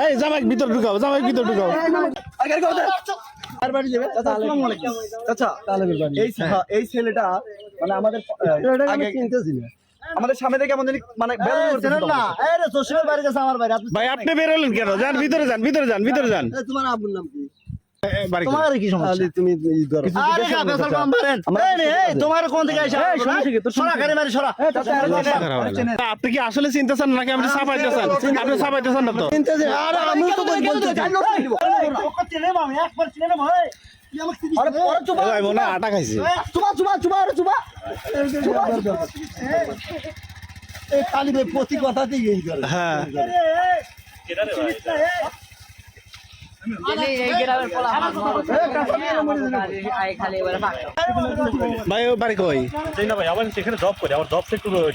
এই জামাই ভিতর ঢুকাও, জামাই ভিতর ঢুকাও। এই ছেলেটা মানে আমাদের আমাদের সামনে থেকে কেমন জানি মানে ভাই আপনি বের হলেন কেন? যান ভিতরে যান, ভিতরে যান, ভিতরে যান। তোমার আব্বুর নাম কি? বাড়ি তোমার কি সমস্যা? তুমি তোমার কোন থেকে আপনি কি আসলে চিনতেছেন নাকি আপনি চাপাইতেছেন? আপনি চাপাইতেছেন না তো? ভাই মনে হয় আটা খাইছে। প্রতি কথাতেই হ্যাঁ ভাই ও বাড়ি কই? ভাই আবার সেখানে জব করে, আমার জব একটু